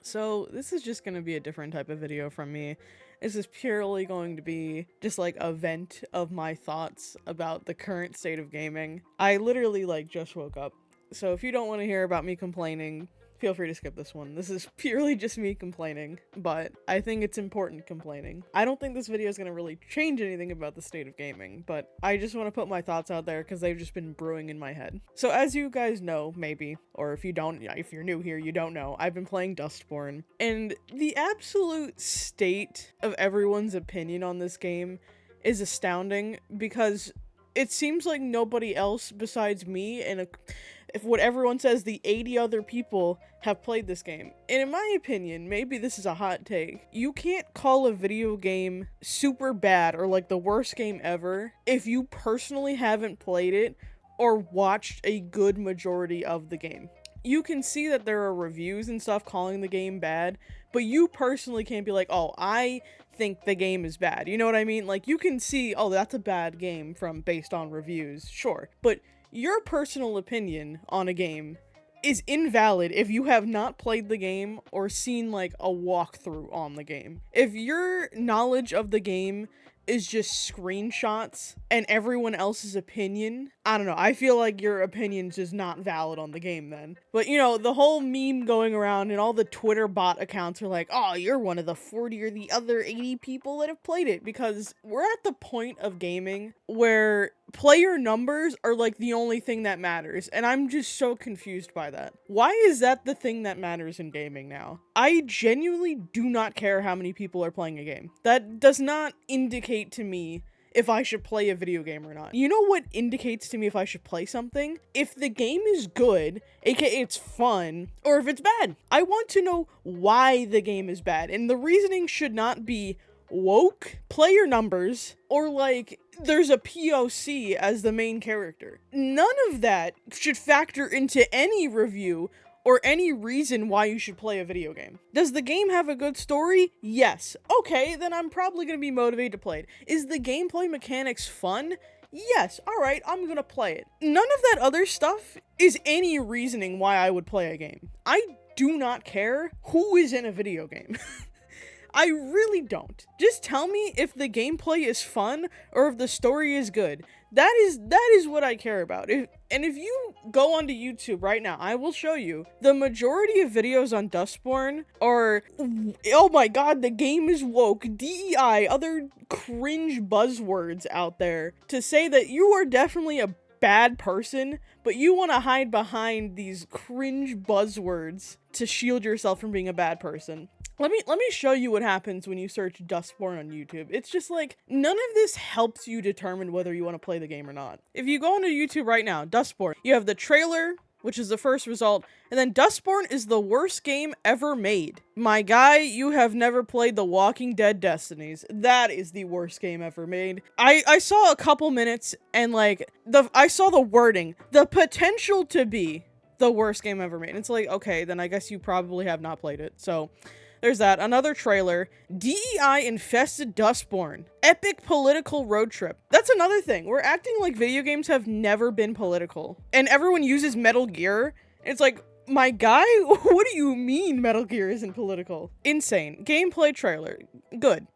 So this is just going to be a different type of video from me. This is purely going to be just like a vent of my thoughts about the current state of gaming. I literally like just woke up. So if you don't want to hear about me complaining, feel free to skip this one. This is purely just me complaining, but I think it's important complaining. I don't think this video is going to really change anything about the state of gaming, but I just want to put my thoughts out there because they've just been brewing in my head. So as you guys know, maybe, or if you don't, if you're new here, you don't know, I've been playing Dustborn, and the absolute state of everyone's opinion on this game is astounding because it seems like nobody else besides me and if what everyone says, the 80 other people have played this game. And in my opinion, maybe this is a hot take, you can't call a video game super bad or like the worst game ever if you personally haven't played it or watched a good majority of the game. You can see that there are reviews and stuff calling the game bad, but you personally can't be like, oh, I think the game is bad. You know what I mean? Like, you can see, oh, that's a bad game based on reviews, sure. But your personal opinion on a game is invalid if you have not played the game or seen like a walkthrough on the game. If your knowledge of the game is just screenshots and everyone else's opinion, I don't know, I feel like your opinion's just not valid on the game then. But you know, the whole meme going around and all the Twitter bot accounts are like, oh, you're one of the 40 or the other 80 people that have played it, because we're at the point of gaming where player numbers are like the only thing that matters, and I'm just so confused by that. Why is that the thing that matters in gaming now? I genuinely do not care how many people are playing a game. That does not indicate to me if I should play a video game or not. You know what indicates to me if I should play something? If the game is good, aka it's fun, or if it's bad. I want to know why the game is bad, and the reasoning should not be woke, player numbers, or like there's a POC as the main character. None of that should factor into any review or any reason why you should play a video game. Does the game have a good story? Yes. Okay, then I'm probably gonna be motivated to play it. Is the gameplay mechanics fun? Yes. Alright, I'm gonna play it. None of that other stuff is any reasoning why I would play a game. I do not care who is in a video game. I really don't. Just tell me if the gameplay is fun or if the story is good. That is what I care about. If you go onto YouTube right now, I will show you the majority of videos on Dustborn are, oh my god, the game is woke, DEI, other cringe buzzwords out there to say that you are definitely a bad person, but you want to hide behind these cringe buzzwords to shield yourself from being a bad person. Let me show you what happens when you search Dustborn on YouTube. It's just like, none of this helps you determine whether you want to play the game or not. If you go onto YouTube right now, Dustborn, you have the trailer, which is the first result, and then Dustborn is the worst game ever made. My guy, you have never played The Walking Dead Destinies. That is the worst game ever made. I saw a couple minutes and like, I saw the wording, the potential to be the worst game ever made. And it's like, okay, then I guess you probably have not played it. So there's that. Another trailer. DEI infested Dustborn. Epic political road trip. That's another thing. We're acting like video games have never been political. And everyone uses Metal Gear. It's like, my guy, what do you mean Metal Gear isn't political? Insane. Gameplay trailer. Good.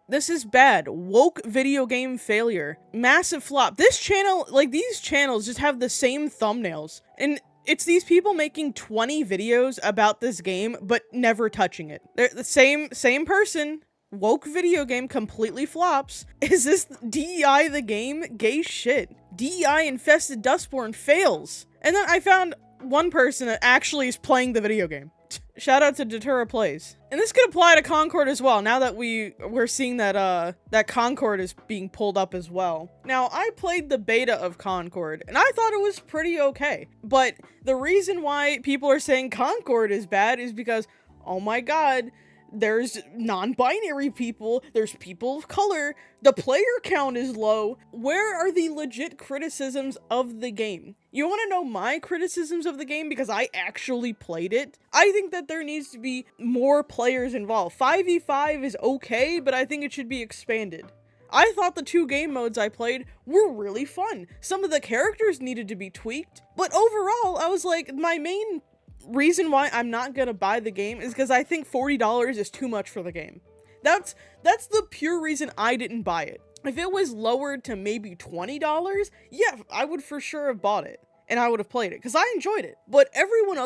This is bad. Woke video game failure. Massive flop. This channel, like these channels just have the same thumbnails. And it's these people making 20 videos about this game, but never touching it. They're the same person. Woke video game completely flops. Is this DEI the game? Gay shit. DEI infested Dustborn fails. And then I found one person that actually is playing the video game. Shout out to Datura Plays. And this could apply to Concord as well, now that we're seeing that that Concord is being pulled up as well. Now, I played the beta of Concord, and I thought it was pretty okay. But the reason why people are saying Concord is bad is because, oh my god, there's non-binary people, there's people of color, the player count is low. Where are the legit criticisms of the game? You want to know my criticisms of the game because I actually played it? I think that there needs to be more players involved. 5v5 is okay, but I think it should be expanded. I thought the 2 game modes I played were really fun. Some of the characters needed to be tweaked, but overall, I was like, my main reason why I'm not gonna buy the game is because I think $40 is too much for the game. That's the pure reason I didn't buy it. If it was lowered to maybe $20, yeah, I would for sure have bought it. And I would have played it, because I enjoyed it. But everyone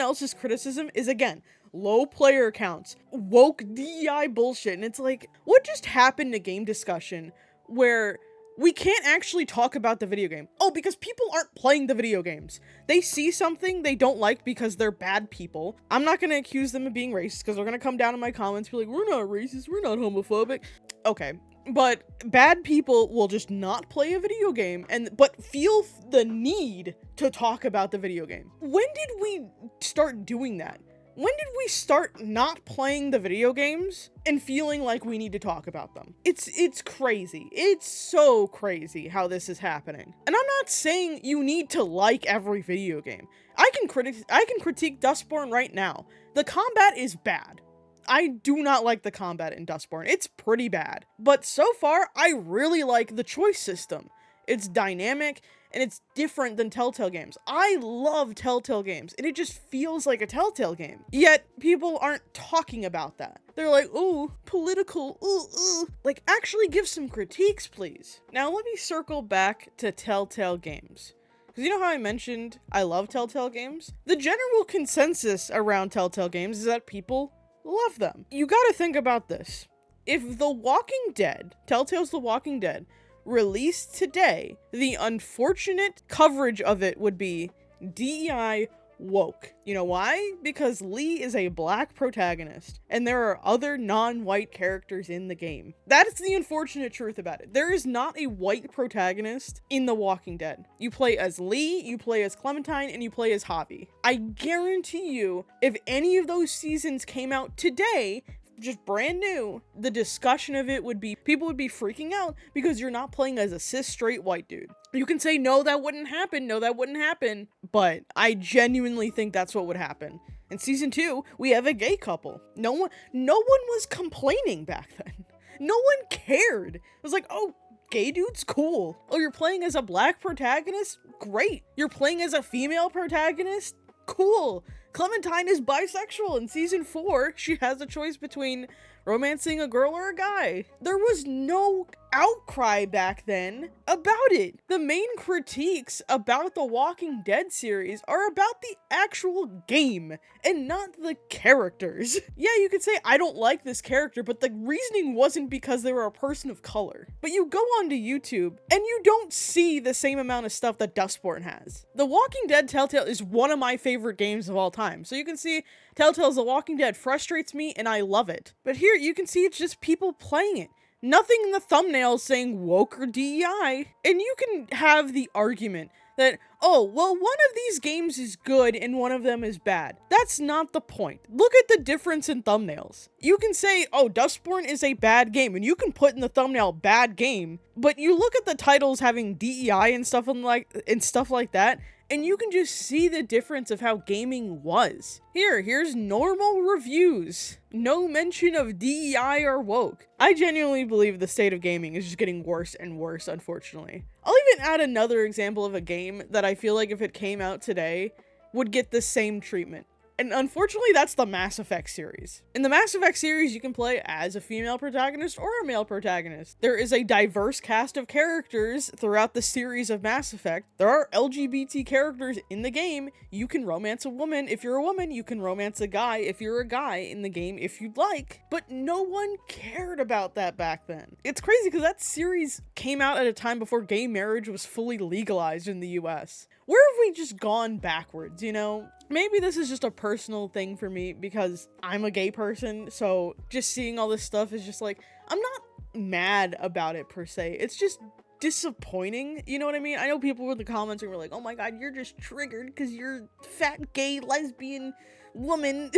else's criticism is, again, low player counts, woke DEI bullshit, and it's like, what just happened to game discussion where we can't actually talk about the video game? Oh, because people aren't playing the video games. They see something they don't like because they're bad people. I'm not gonna accuse them of being racist, because they're gonna come down in my comments and be like, we're not racist, we're not homophobic. Okay. But bad people will just not play a video game but feel the need to talk about the video game. When did we start doing that? When did we start not playing the video games and feeling like we need to talk about them? It's crazy. It's so crazy how this is happening. And I'm not saying you need to like every video game. I can critique Dustborn right now. The combat is bad. I do not like the combat in Dustborn. It's pretty bad. But so far, I really like the choice system. It's dynamic, and it's different than Telltale games. I love Telltale games, and it just feels like a Telltale game. Yet, people aren't talking about that. They're like, ooh, political, ooh. Like, actually give some critiques, please. Now, let me circle back to Telltale games. Because you know how I mentioned I love Telltale games? The general consensus around Telltale games is that people love them. You gotta think about this. If The Walking Dead, Telltale's The Walking Dead, released today, the unfortunate coverage of it would be DEI woke. You know why? Because Lee is a black protagonist, and there are other non-white characters in the game. That is the unfortunate truth about it. There is not a white protagonist in The Walking Dead. You play as Lee, you play as Clementine, and you play as Javi. I guarantee you, if any of those seasons came out today, just brand new, the discussion of it would be, people would be freaking out because you're not playing as a cis straight white dude. You can say, no, that wouldn't happen, but I genuinely think that's what would happen. In season 2, we have a gay couple. No one was complaining back then. No one cared. It was like, oh, gay dude's cool. Oh, you're playing as a black protagonist? Great. You're playing as a female protagonist? Cool. Clementine is bisexual. In season 4, she has a choice between romancing a girl or a guy. There was no outcry back then about it. The main critiques about the Walking Dead series are about the actual game and not the characters. Yeah, you could say I don't like this character, but the reasoning wasn't because they were a person of color. But you go onto YouTube and you don't see the same amount of stuff that Dustborn has. The Walking Dead Telltale is one of my favorite games of all time. So you can see Telltale's The Walking Dead frustrates me and I love it. But here you can see it's just people playing it. Nothing in the thumbnail saying woke or DEI. And you can have the argument that, oh, well, one of these games is good and one of them is bad. That's not the point. Look at the difference in thumbnails. You can say, oh, Dustborn is a bad game, and you can put in the thumbnail bad game, but you look at the titles having DEI and stuff like that, and you can just see the difference of how gaming was. Here's normal reviews. No mention of DEI or woke. I genuinely believe the state of gaming is just getting worse and worse, unfortunately. I'll even add another example of a game that I feel like if it came out today, would get the same treatment. And unfortunately, that's the Mass Effect series. In the Mass Effect series, you can play as a female protagonist or a male protagonist. There is a diverse cast of characters throughout the series of Mass Effect. There are LGBT characters in the game. You can romance a woman if you're a woman. You can romance a guy if you're a guy in the game if you'd like. But no one cared about that back then. It's crazy because that series came out at a time before gay marriage was fully legalized in the US. Where have we just gone backwards, you know? Maybe this is just a personal thing for me because I'm a gay person, so just seeing all this stuff is just like, I'm not mad about it per se. It's just disappointing, you know what I mean? I know people in the comments were like, oh my god, you're just triggered because you're fat, gay, lesbian woman.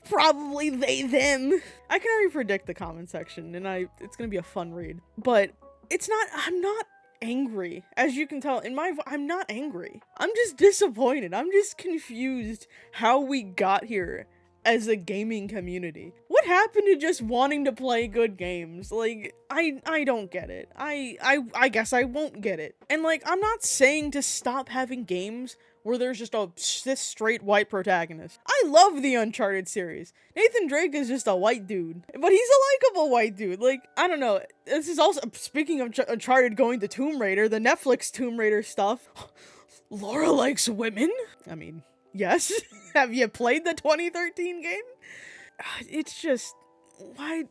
Probably they, them. I can already predict the comment section, and it's gonna be a fun read. But I'm not angry. As you can tell, I'm not angry. I'm just disappointed. I'm just confused how we got here as a gaming community. What happened to just wanting to play good games? Like, I don't get it. I guess I won't get it. And like, I'm not saying to stop having games where there's just this straight white protagonist. I love the Uncharted series. Nathan Drake is just a white dude, but he's a likable white dude. Like, I don't know. This is also, speaking of Uncharted going to Tomb Raider, the Netflix Tomb Raider stuff. Laura likes women? I mean, yes. Have you played the 2013 game? It's just, why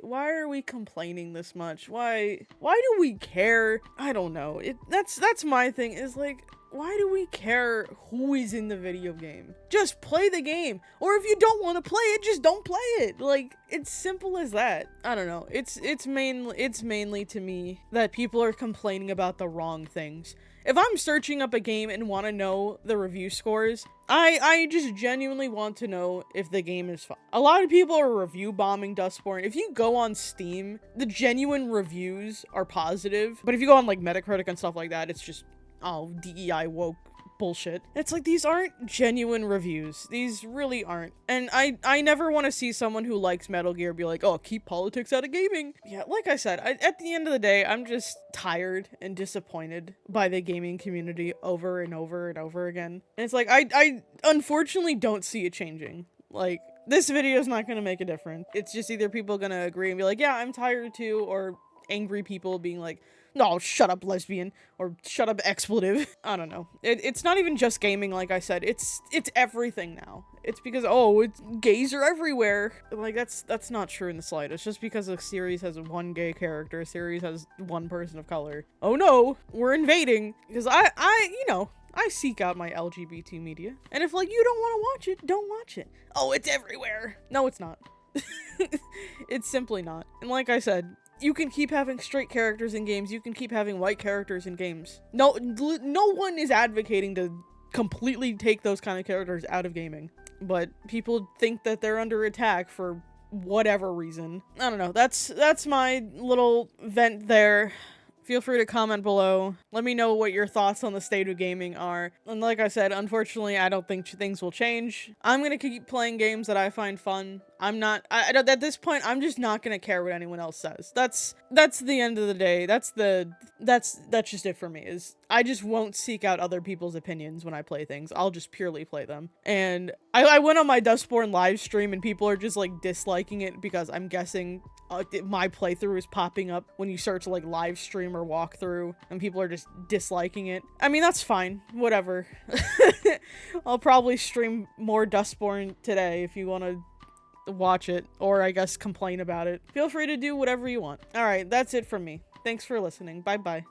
are we complaining this much? Why do we care? I don't know. That's my thing, is like, why do we care who is in the video game? Just play the game. Or if you don't want to play it, just don't play it. Like, it's simple as that. I don't know. It's mainly to me that people are complaining about the wrong things. If I'm searching up a game and want to know the review scores, I just genuinely want to know if the game is fun. A lot of people are review bombing Dustborn. If you go on Steam, the genuine reviews are positive. But if you go on like Metacritic and stuff like that, it's just, oh, DEI woke bullshit. It's like, these aren't genuine reviews. These really aren't. And I never want to see someone who likes Metal Gear be like, oh, keep politics out of gaming. Yeah, like I said, at the end of the day, I'm just tired and disappointed by the gaming community over and over and over again. And it's like, I unfortunately don't see it changing. Like, this video is not going to make a difference. It's just either people going to agree and be like, yeah, I'm tired too, or angry people being like, no, shut up, lesbian, or shut up, expletive. I don't know. It's not even just gaming, like I said. It's everything now. It's because, oh, gays are everywhere. Like, that's not true in the slightest. Just because a series has one gay character, a series has one person of color. Oh no, we're invading. Because you know, I seek out my LGBT media. And if, like, you don't want to watch it, don't watch it. Oh, it's everywhere. No, it's not. It's simply not. And like I said, you can keep having straight characters in games. You can keep having white characters in games. No one is advocating to completely take those kind of characters out of gaming. But people think that they're under attack for whatever reason. I don't know. That's my little vent there. Feel free to comment below. Let me know what your thoughts on the state of gaming are. And like I said, unfortunately, I don't think things will change. I'm gonna keep playing games that I find fun. At this point, I'm just not gonna care what anyone else says. That's the end of the day. That's just it for me, is I just won't seek out other people's opinions when I play things. I'll just purely play them. And I went on my Dustborn live stream and people are just like disliking it because I'm guessing my playthrough is popping up when you search like live stream or walkthrough, and people are just disliking it. I mean, that's fine. Whatever. I'll probably stream more Dustborn today if you want to watch it, or I guess complain about it. Feel free to do whatever you want. All right, that's it from me. Thanks for listening. Bye bye.